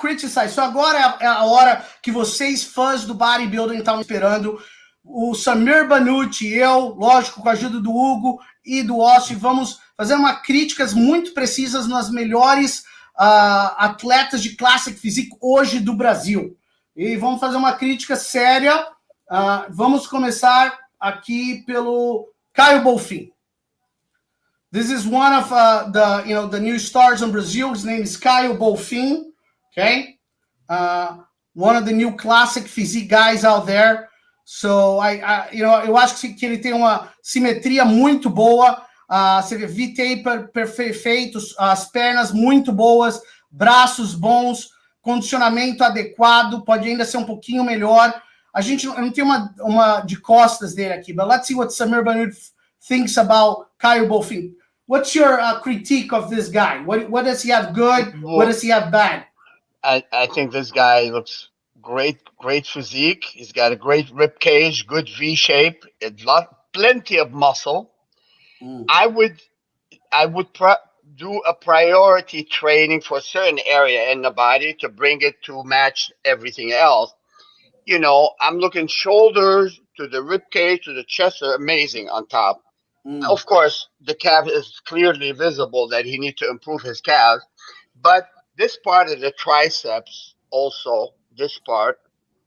criticize. So agora é a hora que vocês, fãs do bodybuilding, estavam esperando. O Samir Bannout e eu, lógico, com a ajuda do Hugo e do Ossi, vamos fazer críticas muito precisas nas melhores atletas de Classic Physique hoje do Brasil. E vamos fazer uma crítica séria. Vamos começar aqui pelo Caio Bolfin. This is one of the new stars in Brazil. His name is Caio Bolfin. Okay, one of the new Classic Physique guys out there. So, eu acho que ele tem uma simetria muito boa, você vê V-taper perfeito, as pernas muito boas, braços bons, condicionamento adequado, pode ainda ser um pouquinho melhor. Eu não tenho uma de costas dele aqui, but let's see what Samir Bannout thinks about Caio Bolfin. What's your critique of this guy? What does he have good? What does he have bad? I think this guy looks great physique. He's got a great rib cage, good V shape, plenty of muscle. I would do a priority training for a certain area in the body to bring it to match everything else. I'm looking shoulders to the rib cage to the chest are amazing on top. Of course, the calf is clearly visible that he needs to improve his calves, but this part of the triceps also. This part,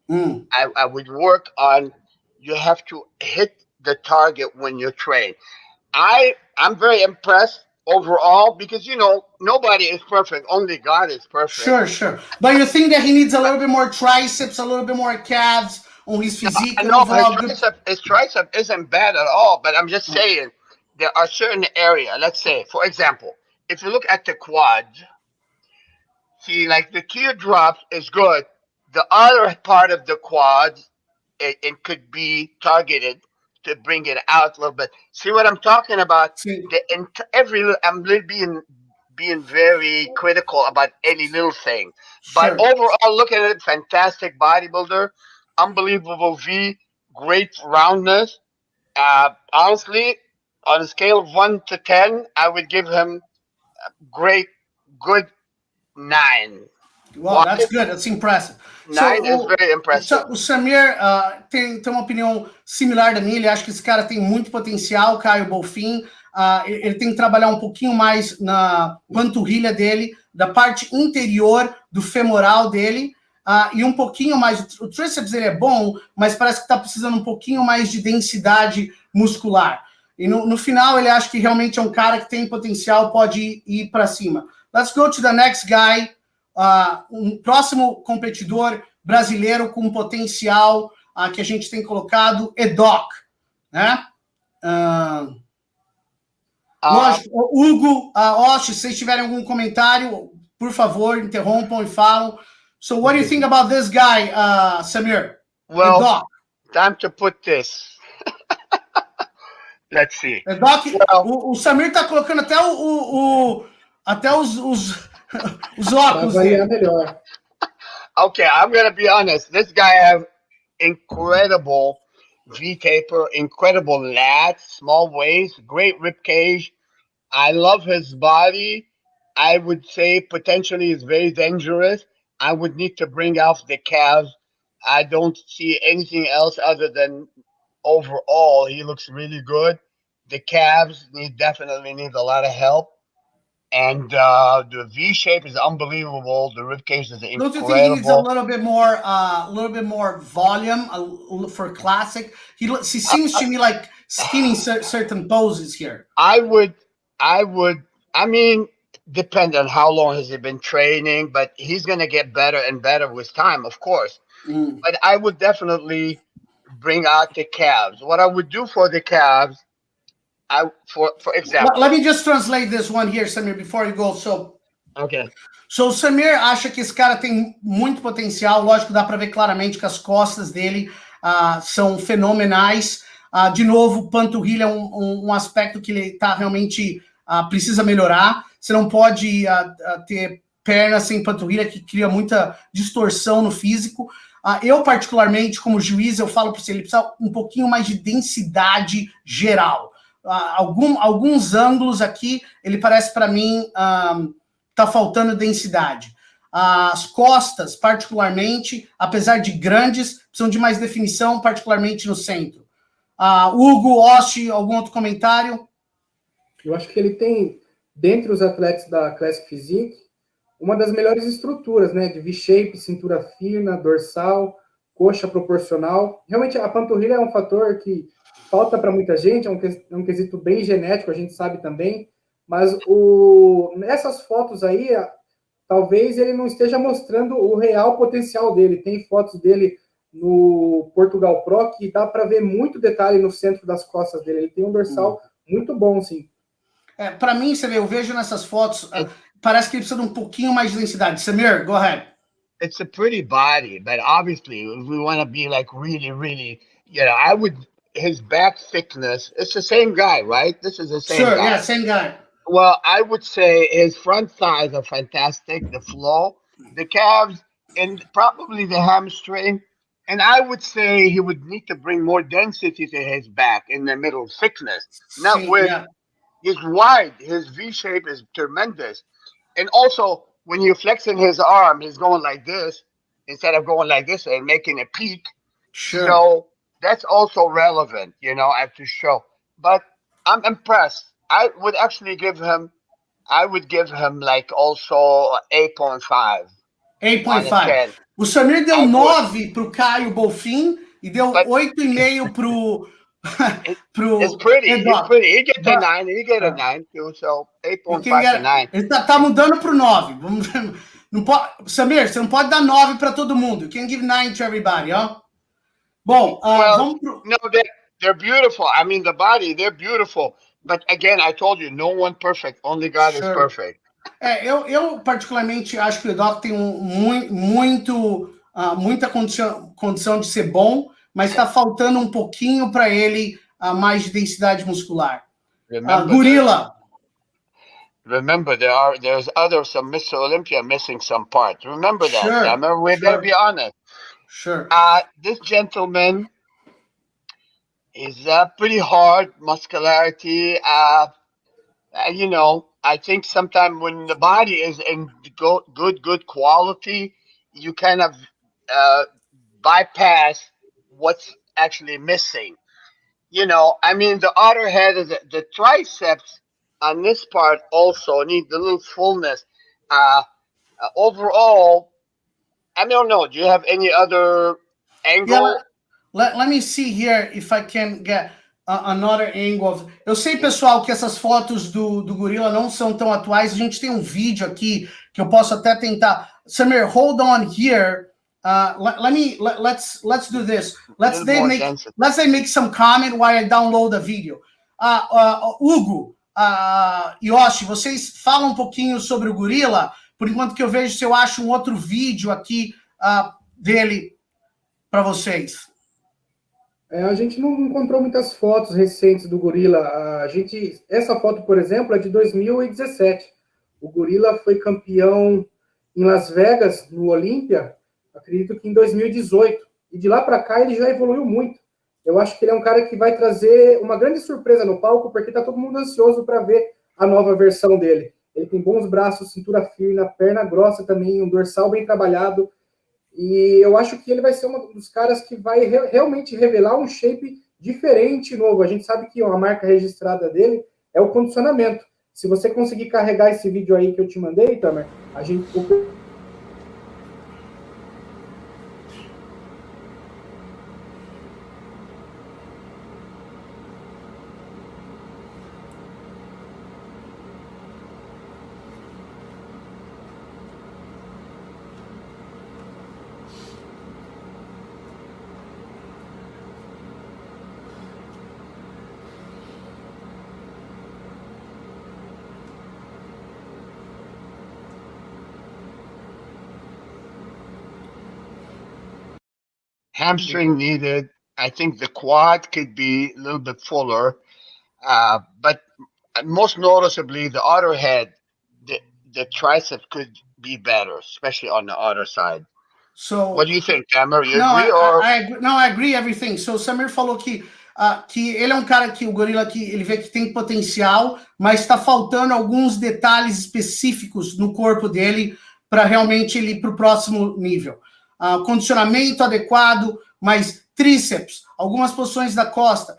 I would work on. You have to hit the target when you train. I'm very impressed overall because nobody is perfect. Only God is perfect. Sure. But you think that he needs a little bit more triceps, a little bit more calves on his physique? No, his tricep isn't bad at all. But I'm just saying there are certain areas. Let's say, for example, if you look at the quad, see, like the teardrop is good. The other part of the quad, it could be targeted to bring it out a little bit. See what I'm talking about? I'm being very critical about any little thing. But overall, look at it, fantastic bodybuilder, unbelievable V, great roundness. Honestly, on a scale of 1 to 10, I would give him good 9. Wow, that's good. That's impressive. 9 is very impressive. O Samir tem uma opinião similar da minha. Ele acha que esse cara tem muito potencial, Caio Bolfin. Ele tem que trabalhar um pouquinho mais na panturrilha dele, da parte interior do femoral dele, e um pouquinho mais. O tríceps dele é bom, mas parece que está precisando um pouquinho mais de densidade muscular. E no final, ele acha que realmente é um cara que tem potencial, pode ir para cima. Let's go to the next guy. Um próximo competidor brasileiro com potencial que a gente tem colocado, edoc, né? Lógico, Hugo, Osh, se vocês tiverem algum comentário, por favor, interrompam e falam. So what do you think about this guy, Samir? Well, edoc. Time to put this. Let's see. Edoc, o Samir tá colocando até os óculos. Melhor. Okay, I'm going to be honest. This guy has incredible V-taper, incredible lats, small waist, great rib cage. I love his body. I would say potentially is very dangerous. I would need to bring out the calves. I don't see anything else other than overall, he looks really good. The calves definitely need a lot of help. And the V shape is unbelievable. The rib cage is incredible. Don't you think he needs a little bit more volume for classic? He seems to me like skinning certain poses here. I mean, depend on how long has he been training, but he's going to get better and better with time, of course. But I would definitely bring out the calves. What I would do for the calves, for example. Let me just translate this one here, Samir, before you go. Okay. So, o Samir acha que esse cara tem muito potencial. Lógico, dá para ver claramente que as costas dele são fenomenais. De novo, panturrilha é um aspecto que ele realmente precisa melhorar. Você não pode ter perna sem panturrilha, que cria muita distorção no físico. Eu, particularmente, como juiz, eu falo para você, ele precisa um pouquinho mais de densidade geral. Alguns ângulos aqui, ele parece para mim tá faltando densidade. As costas, particularmente, apesar de grandes, precisam de mais definição, particularmente no centro. Hugo, Ossi, algum outro comentário? Eu acho que ele tem, dentre os atletas da Classic Physique, uma das melhores estruturas, né? De V-shape, cintura fina, dorsal, coxa proporcional. Realmente, a panturrilha é um fator que falta para muita gente, é um quesito bem genético, a gente sabe também. Mas nessas fotos aí, talvez ele não esteja mostrando o real potencial dele. Tem fotos dele no Portugal Pro que dá para ver muito detalhe no centro das costas dele. Ele tem um dorsal muito bom, sim. Para mim, você vê, eu vejo nessas fotos, parece que ele precisa de um pouquinho mais de densidade. Samir, go ahead. It's a pretty body, but obviously, if we want to be like really, really, his back thickness, it's the same guy, right? This is the same guy. Yeah, same guy. Well, I would say his front thighs are fantastic, the flow, the calves, and probably the hamstring. And I would say he would need to bring more density to his back in the middle, thickness. He's wide, his V shape is tremendous. And also, when you're flexing his arm, he's going like this instead of going like this and making a peak. Sure. So that's also relevant, I have to show. But I'm impressed. I would give him like also 8.5. 8.5. O Samir deu 9 para o Caio Bolfin e deu 8,5 pro It's pretty. edoc. It's pretty. You get a 9. You get a 9 too. So 8.5 to 9. Ele tá mudando pro 9. Não pode, Samir, você não pode dar 9 para todo mundo. You can give 9 to everybody, ó. Bom, vamos pro... No, they're beautiful. I mean, the body, they're beautiful. But again, I told you, no one perfect. Only God is perfect. Eu particularmente acho que o edoc tem muita condição de ser bom, mas está faltando um pouquinho para ele mais de densidade muscular. Gorila. Remember, there's some Mr. Olympia missing some parts. Remember that. Sure. Remember, we better be honest. Sure. This gentleman is pretty hard muscularity. I think sometimes when the body is in good quality, you kind of bypass what's actually missing. I mean, the other head is the triceps on this part also need a little fullness. Overall, I don't know. Do you have any other angle? Yeah, let me see here if I can get another angle. Eu sei, pessoal, que essas fotos do Gorila não são tão atuais. A gente tem um vídeo aqui que eu posso até tentar. Samir, hold on here. Let's do this. Let's make some comment while I download the video. Hugo, Yoshi, vocês falam um pouquinho sobre o Gorila, por enquanto que eu vejo se eu acho um outro vídeo aqui dele para vocês. A gente não encontrou muitas fotos recentes do Gorila. Essa foto, por exemplo, é de 2017. O Gorila foi campeão em Las Vegas, no Olympia, acredito que em 2018. E de lá para cá ele já evoluiu muito. Eu acho que ele é um cara que vai trazer uma grande surpresa no palco, porque está todo mundo ansioso para ver a nova versão dele. Ele tem bons braços, cintura firme, perna grossa também, um dorsal bem trabalhado. E eu acho que ele vai ser um dos caras que vai realmente revelar um shape diferente, novo. A gente sabe que a marca registrada dele é o condicionamento. Se você conseguir carregar esse vídeo aí que eu te mandei, Tamer, a gente... Hamstring needed. I think the quad could be a little bit fuller, but most noticeably the other head, the tricep could be better, especially on the other side. So, what do you think, Samir? You agree? I agree everything. So Samir falou que ele é um cara que o Gorila que ele vê que tem potencial, mas está faltando alguns detalhes específicos no corpo dele para realmente ele ir para o próximo nível. Condicionamento adequado, mais tríceps, algumas posições da costa.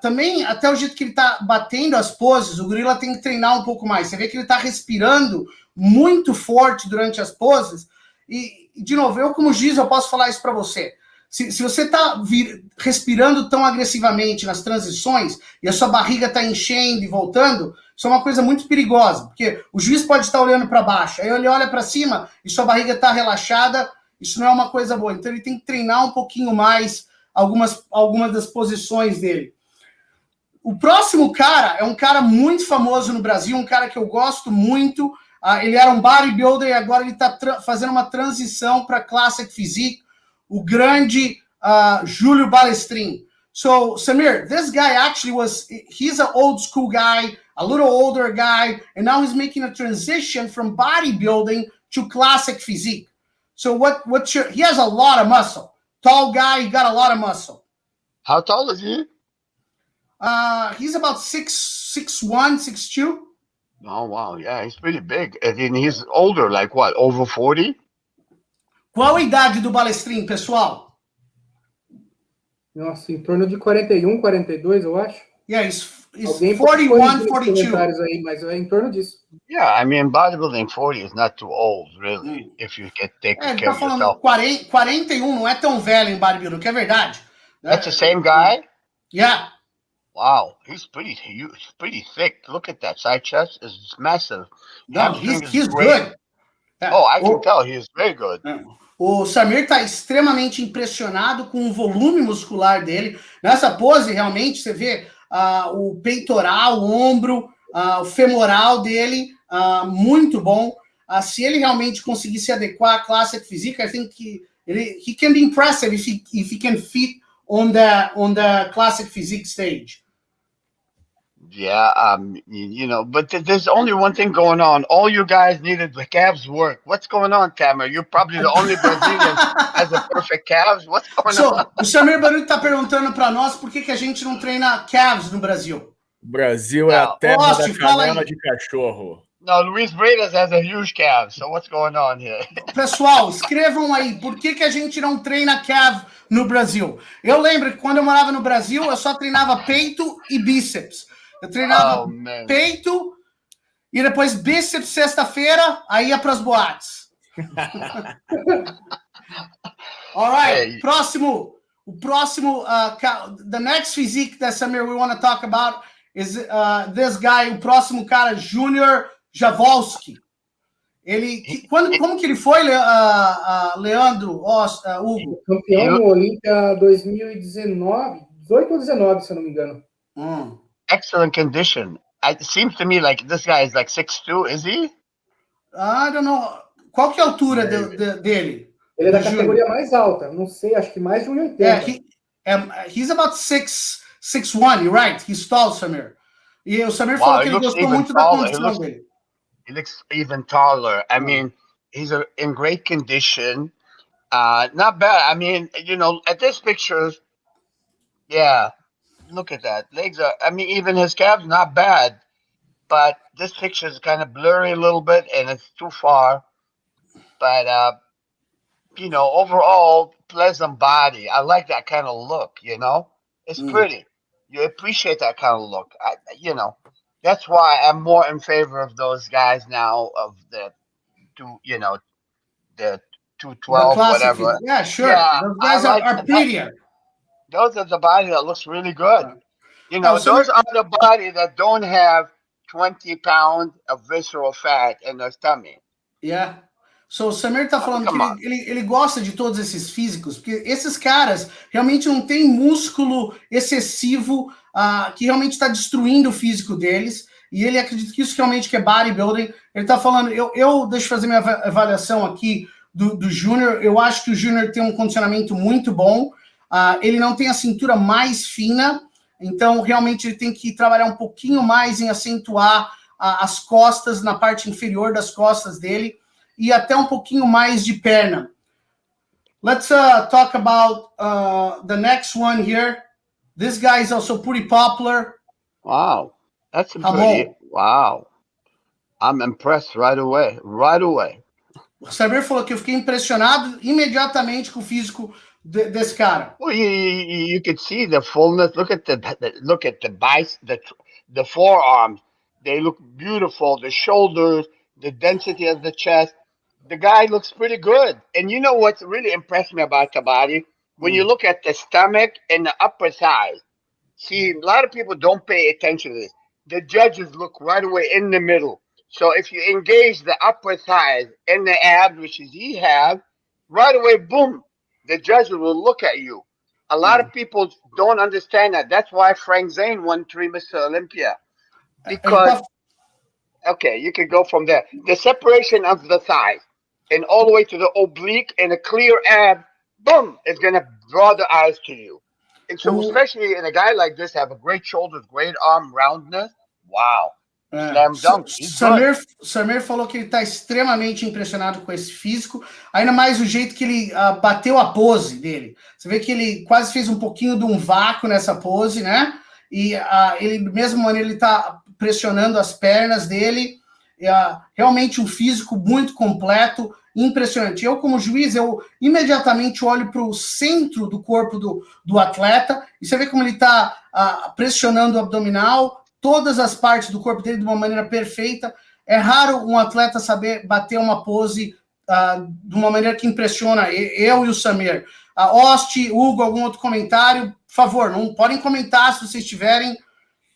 Também, até o jeito que ele está batendo as poses, o gorila tem que treinar um pouco mais. Você vê que ele está respirando muito forte durante as poses. E, de novo, eu como juiz, eu posso falar isso para você. Se você está respirando tão agressivamente nas transições e a sua barriga está enchendo e voltando, isso é uma coisa muito perigosa, porque o juiz pode estar olhando para baixo, aí ele olha para cima e sua barriga está relaxada, isso não é uma coisa boa. Então ele tem que treinar um pouquinho mais algumas das posições dele. O próximo cara é um cara muito famoso no Brasil, um cara que eu gosto muito. Ele era um bodybuilder e agora ele está fazendo uma transição para Classic Physique, o grande Júlio Balestrin. So, Samir, this guy actually he's an old school guy, a little older guy, and now he's making a transition from bodybuilding to Classic Physique. So he has a lot of muscle. Tall guy, he got a lot of muscle. How tall is he? He's about 6'1", 6'2". Oh, wow. Yeah, he's pretty big. And he's older, like what, over 40? Qual a idade do Balestrin, pessoal? Nossa, em torno de 41, 42, eu acho. Yeah, he's 41, 42. Aí, mas é em torno disso. Yeah, I mean, bodybuilding 40 is not too old, really, if you can take care of yourself. 41 não é tão velho em bodybuilding, que é verdade. That's the same guy? Yeah. Wow, he's pretty huge, pretty thick. Look at that side chest is massive. No, he's good. Oh, I can tell he is very good. O Samir está extremamente impressionado com o volume muscular dele. Nessa pose, realmente, você vê o peitoral, o ombro, o femoral dele, muito bom. Se ele realmente conseguir se adequar à Classic Physique, I think he can be impressive if he can fit on the Classic Physique stage. Yeah, but there's only one thing going on. All you guys needed the calves work. What's going on, Tamer? You're probably the only Brazilian has the perfect calves. What's going on? O Samir Bannout está perguntando para nós por que a gente não treina calves no Brasil. O Brasil é a terra da canela de cachorro. No, Luis Bredas has a huge calf, so what's going on here? Pessoal, escrevam aí, por que a gente não treina calf no Brasil? Eu lembro que quando eu morava no Brasil, eu só treinava peito e bíceps. Eu treinava peito e depois bíceps sexta-feira, aí ia para as boates. All right, o próximo, the next physique that Samir we want to talk about is this guy, o próximo cara, Junior Javolski. Como que ele foi, Leandro, Hugo? Campeão no Olympia 2019, 18 ou 19, se eu não me engano. Excellent condition. It seems to me like this guy is like 6'2", is he? I don't know. Qual que é a altura dele? Ele é da categoria mais alta. Não sei, acho que mais de 1,80. He's about 6'1", you're right. He's tall, Samir. E o Samir falou que ele gostou muito da condição dele. He looks even taller. I mean, he's in great condition. Not bad. I mean, at this picture, yeah, look at that. Legs are, even his calves, not bad. But this picture is kind of blurry a little bit, and it's too far. But, overall, pleasant body. I like that kind of look, It's pretty. You appreciate that kind of look. That's why I'm more in favor of those guys now of the 212, whatever. Yeah, sure. Yeah, those guys are prettier. Those are the body that looks really good. Those are the body that don't have 20 pounds of visceral fat in their tummy. Yeah. So o Samir tá falando que ele gosta de todos esses físicos, porque esses caras realmente não têm músculo excessivo que realmente está destruindo o físico deles, e ele acredita que isso realmente que é bodybuilding. Ele tá falando, deixa eu fazer minha avaliação aqui do Júnior. Eu acho que o Júnior tem um condicionamento muito bom, ele não tem a cintura mais fina, então realmente ele tem que trabalhar um pouquinho mais em acentuar as costas, na parte inferior das costas dele, e até um pouquinho mais de perna. Let's talk about the next one here. This guy is also pretty popular. Wow, that's pretty. Wow, I'm impressed right away. O Samir falou que eu fiquei impressionado imediatamente com o físico desse cara. Well, you could see the fullness. Look at the biceps, the forearms. They look beautiful. The shoulders, the density of the chest. The guy looks pretty good. And you know what's really impressed me about the body? When you look at the stomach and the upper thighs. See, a lot of people don't pay attention to this. The judges look right away in the middle. So if you engage the upper thighs and the abs, which is he has, right away, boom, the judges will look at you. A lot of people don't understand that. That's why Frank Zane won 3 Mr. Olympia. Because, okay, you can go from there. The separation of the thighs and all the way to the oblique and a clear ab, boom, is going to draw the eyes to you. And so, especially in a guy like this, have a great shoulders, great arm roundness. Wow. Slam dunk. Samir falou que ele está extremamente impressionado com esse físico, ainda mais o jeito que ele bateu a pose dele. Você vê que ele quase fez um pouquinho de um vácuo nessa pose, né? E ele, da mesma maneira, ele está pressionando as pernas dele. Realmente um físico muito completo, impressionante. Eu, como juiz, eu imediatamente olho para o centro do corpo do atleta e você vê como ele está pressionando o abdominal, todas as partes do corpo dele de uma maneira perfeita. É raro um atleta saber bater uma pose de uma maneira que impressiona eu e o Samir. Osti, Hugo, algum outro comentário? Por favor, não podem comentar se vocês tiverem.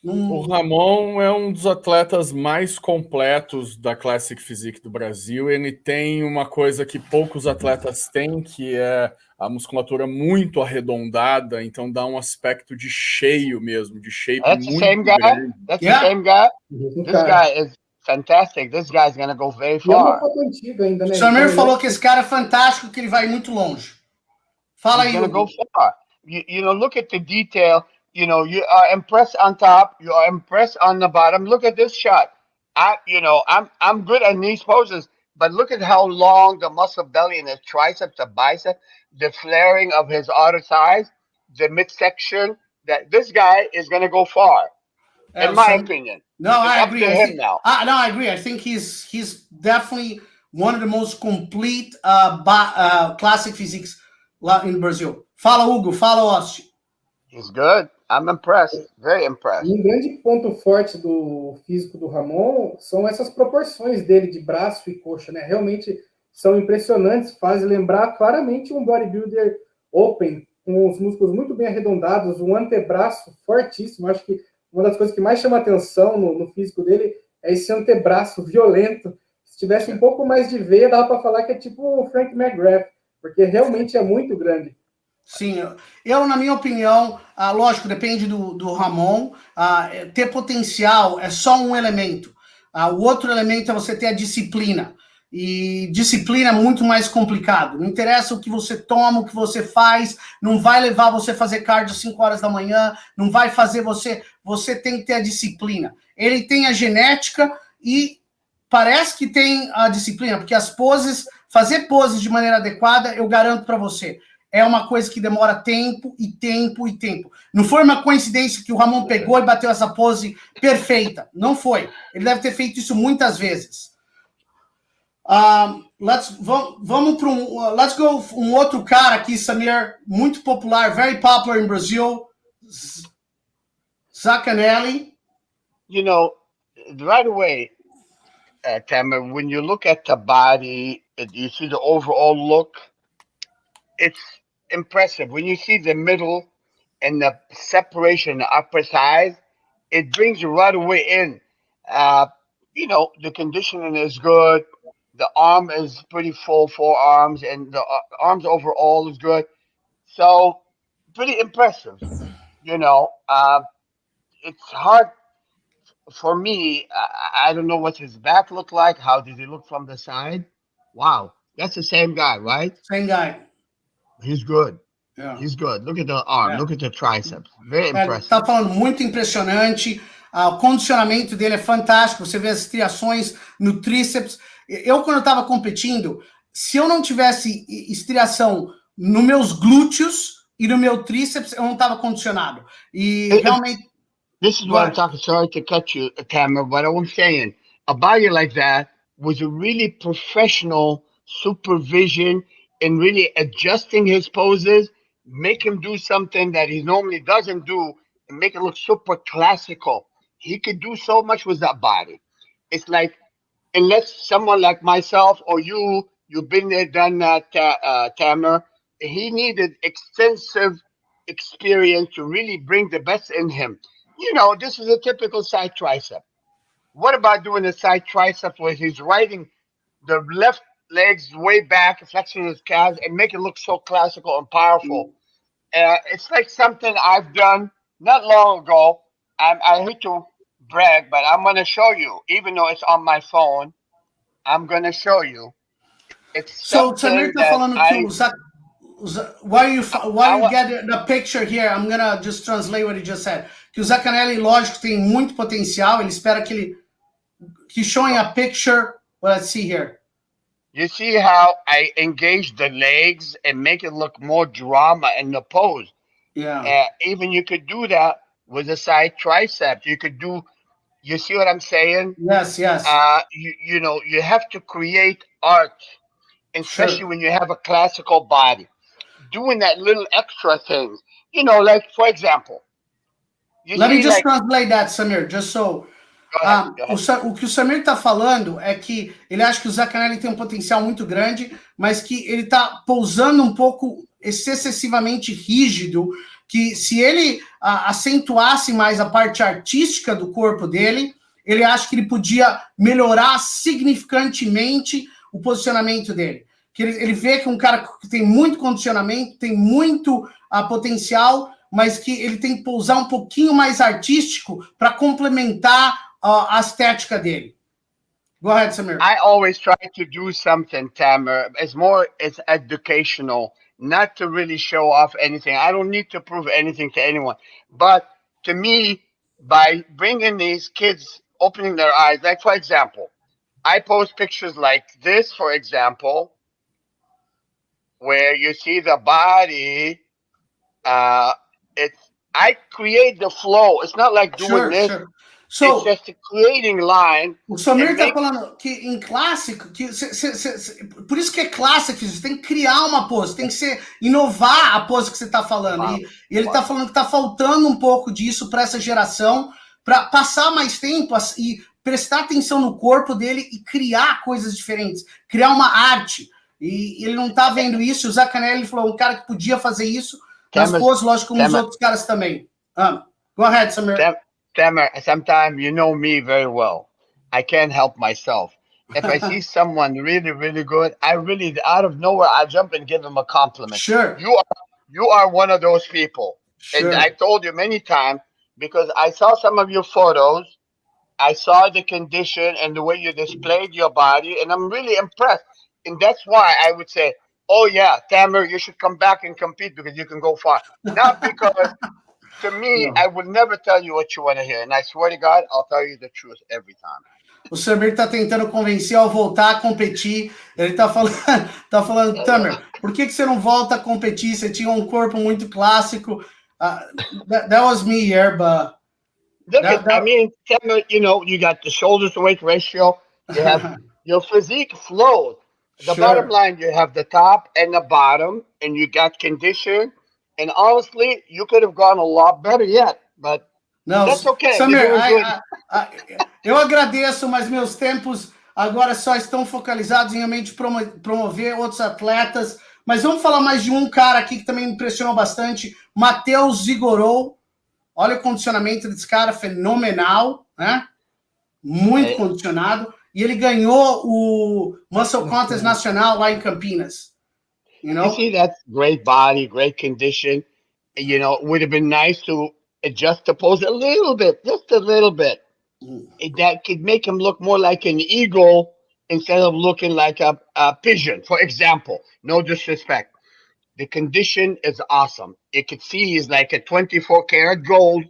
O Ramon é um dos atletas mais completos da Classic Physique do Brasil. Ele tem uma coisa que poucos atletas têm, que é a musculatura muito arredondada, então dá um aspecto de cheio mesmo, de shape muito grande. That's the same guy. This guy is fantastic. This guy is going to go very far. O Samir falou que esse cara é fantástico, que ele vai muito longe. Fala aí, Hugo. Go far. You know, look at the detail. You know, you are impressed on top. You are impressed on the bottom. Look at this shot. I'm good at these poses, but look at how long the muscle belly and his triceps, the bicep, the flaring of his outer thighs, the midsection. That this guy is going to go far, in my opinion. No, I agree. I agree. I think he's definitely one of the most complete classic physiques in Brazil. Fala, Hugo. Fala, Osti. He's good. I'm impressed. Very impressed. E um grande ponto forte do físico do Ramon são essas proporções dele de braço e coxa, né? Realmente são impressionantes, fazem lembrar claramente um bodybuilder open, com os músculos muito bem arredondados, um antebraço fortíssimo. Acho que uma das coisas que mais chama atenção no físico dele é esse antebraço violento. Se tivesse um pouco mais de veia, dava para falar que é tipo o Frank McGrath, porque realmente é muito grande. Sim, eu, na minha opinião, lógico, depende do Ramon, ter potencial é só um elemento. O outro elemento é você ter a disciplina. E disciplina é muito mais complicado. Não interessa o que você toma, o que você faz, não vai levar você a fazer cardio às 5 horas da manhã, não vai fazer você tem que ter a disciplina. Ele tem a genética e parece que tem a disciplina, porque as poses, fazer poses de maneira adequada, eu garanto para você, é uma coisa que demora tempo e tempo e tempo. Não foi uma coincidência que o Ramon pegou e bateu essa pose perfeita. Não foi. Ele deve ter feito isso muitas vezes. Let's go um outro cara aqui, Samir, muito popular, very popular in Brazil, Zancanelli. You know, right away, Tamer, when you look at the body, you see the overall look, it's impressive. When you see the middle and the separation, the upper thighs, it brings you right away in. You know, the conditioning is good. The arm is pretty full, forearms, and the arms overall is good. So, pretty impressive. You know, it's hard for me. I don't know what his back looked like. How did he look from the side? Wow, that's the same guy, right? Same guy. He's good. Yeah. He's good. Look at the arm. Look at the triceps. Very impressive. Tá falando muito impressionante. O condicionamento dele é fantástico. Você vê as estriações no tríceps. Eu, quando eu estava competindo, se eu não tivesse estriação nos meus glúteos e no meu tríceps, eu não estava condicionado. E realmente... This is what I'm talking. Sorry to cut you, Tamer, but I'm saying a body like that was a really professional supervision and really adjusting his poses, make him do something that he normally doesn't do, and make it look super classical. He could do so much with that body. It's like, unless someone like myself or you've been there, done that, Tamer, he needed extensive experience to really bring the best in him. This is a typical side tricep. What about doing a side tricep where he's riding the left legs way back, flexing his calves, and make it look so classical and powerful? It's like something I've done not long ago. I hate to brag, but I'm going to show you, even though it's on my phone. I'm going to show you. It's So, Samir something tá that falando que while you get the picture here, I'm gonna just translate what he just said. Que o Zancanelli, lógico, tem muito potencial. Ele espera que he's showing a picture. Well, let's see here. You see how I engage the legs and make it look more drama in the pose. Yeah. Even you could do that with a side tricep. You could do. You see what I'm saying? Yes. You have to create art, especially when you have a classical body. Doing that little extra thing, like, for example. Let me just translate that, Samir, just so. Go ahead. O que o Samir está falando é que ele acha que o Zancanelli tem um potencial muito grande, mas que ele está pousando um pouco excessivamente rígido, que se ele acentuasse mais a parte artística do corpo dele, ele acha que ele podia melhorar significantemente o posicionamento dele. Que ele vê que um cara que tem muito condicionamento, tem muito potencial, mas que ele tem que pousar um pouquinho mais artístico para complementar a estética dele. Go ahead, Samir. I always try to do something, Tamer. It's educational, not to really show off anything. I don't need to prove anything to anyone. But to me, by bringing these kids, opening their eyes, like, for example, I post pictures like this, for example, where you see the body. I create the flow. It's not like doing this. Sure. So, it's just creating line. O Samir está falando que em clássico, por isso que é clássico, você tem que criar uma pose, tem que inovar a pose que você está falando. E ele está falando que está faltando um pouco disso para essa geração, para passar mais tempo e prestar atenção no corpo dele e criar coisas diferentes, criar uma arte. E ele não está vendo isso. O Zancanelli falou um cara que podia fazer isso nas poses, lógico, como os outros caras também. Go ahead, Samir. Tamer, sometimes you know me very well. I can't help myself. If I see someone really, really good, I really, out of nowhere, I jump and give them a compliment. Sure. You are one of those people. Sure. And I told you many times, because I saw some of your photos, I saw the condition and the way you displayed your body, and I'm really impressed. And that's why I would say, oh yeah, Tamer, you should come back and compete because you can go far. Not because... To me, I would never tell you what you want to hear. And I swear to God, I'll tell you the truth every time. O Samir está tentando convencer ao voltar a competir. Ele está falando, Tamer, por que você não volta a competir? Você tinha um corpo muito clássico. That was me here, but... I mean, Tamer, you got the shoulders to weight ratio. You have your physique flows. The bottom line, you have the top and the bottom, and you got condition. And honestly, you could have gone a lot better yet, but that's okay. Samir, eu agradeço, mas meus tempos agora só estão focalizados em realmente promover outros atletas. Mas vamos falar mais de um cara aqui que também me impressionou bastante, Matheus Zigorou. Olha o condicionamento desse cara, fenomenal, né? Muito condicionado. E ele ganhou o Musclecontest nacional lá em Campinas. You see, that's great body, great condition. It would have been nice to adjust the pose a little bit, just a little bit. That could make him look more like an eagle instead of looking like a pigeon, for example. No disrespect. The condition is awesome. You could see he's like a 24 karat gold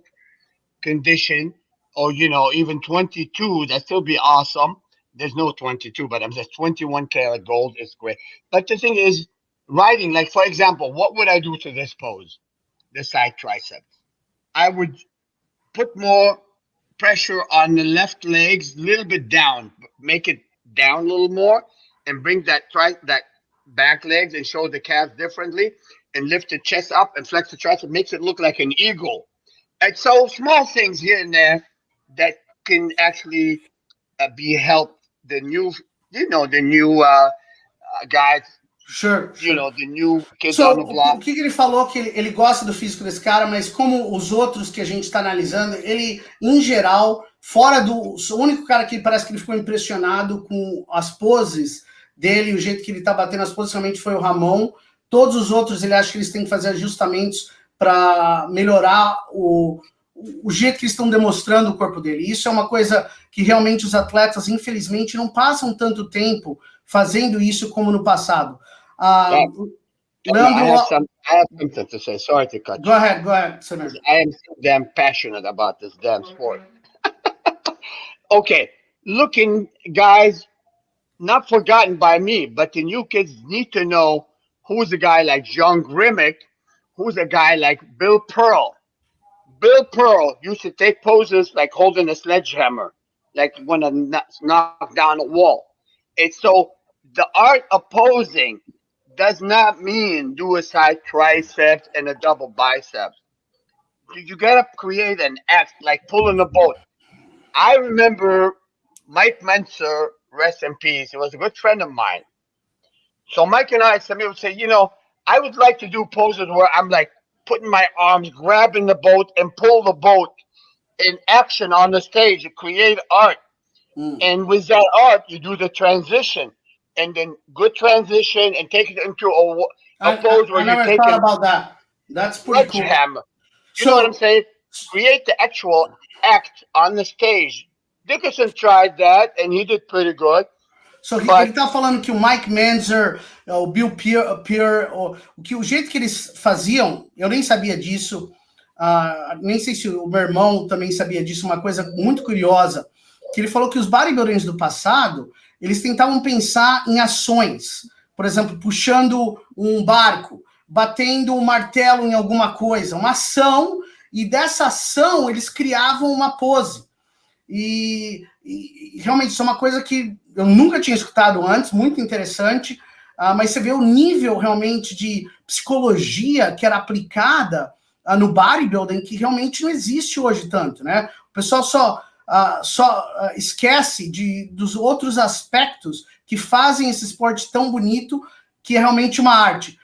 condition, or, even 22. That'd still be awesome. There's no 22, but I'm just 21 karat gold is great. But the thing is, riding, like, for example, what would I do to this pose, the side triceps? I would put more pressure on the left legs, a little bit down, make it down a little more, and bring that back legs and show the calves differently, and lift the chest up and flex the tricep. It makes it look like an eagle. And so small things here and there that can actually be helped the new, guys. Sure. The new kids on the block. O que ele falou que ele gosta do físico desse cara, mas como os outros que a gente está analisando, ele, em geral, o único cara que parece que ele ficou impressionado com as poses dele, o jeito que ele está batendo as poses, realmente foi o Ramon. Todos os outros, ele acha que eles têm que fazer ajustamentos para melhorar o jeito que eles estão demonstrando o corpo dele. Isso é uma coisa que realmente os atletas, infelizmente, não passam tanto tempo fazendo isso como no passado. Leandro, I have something to say. Sorry to cut you. Go ahead, Samir. I am so damn passionate about this damn sport. Okay, looking, guys, not forgotten by me, but the new kids need to know who's a guy like John Grimmick, who's a guy like Bill Pearl. Bill Pearl used to take poses like holding a sledgehammer, like when a knock down a wall. And so the art of posing does not mean do a side triceps and a double biceps. You gotta create an act like pulling a boat. I remember Mike Menser, rest in peace. He was a good friend of mine. So Mike and Samir would say, I would like to do poses where I'm like putting my arms, grabbing the boat, and pull the boat in action on the stage to create art. And with that art, you do the transition. And then good transition and take it into a pose where you take it about that. That's pretty cool. Hammer. You know what I'm saying? Create the actual act on the stage. Dickerson tried that, and he did pretty good. So, ele tá falando que o Mike Menzer, o Bill Pearl, o jeito que eles faziam, eu nem sabia disso, nem sei se o meu irmão também sabia disso, uma coisa muito curiosa, que ele falou que os bodybuilders do passado, eles tentavam pensar em ações, por exemplo, puxando um barco, batendo um martelo em alguma coisa, uma ação, e dessa ação eles criavam uma pose. E realmente isso é uma coisa que eu nunca tinha escutado antes, muito interessante, mas você vê o nível realmente de psicologia que era aplicada no bodybuilding, que realmente não existe hoje tanto, né? O pessoal só esquece dos outros aspectos que fazem esse esporte tão bonito, que é realmente uma arte.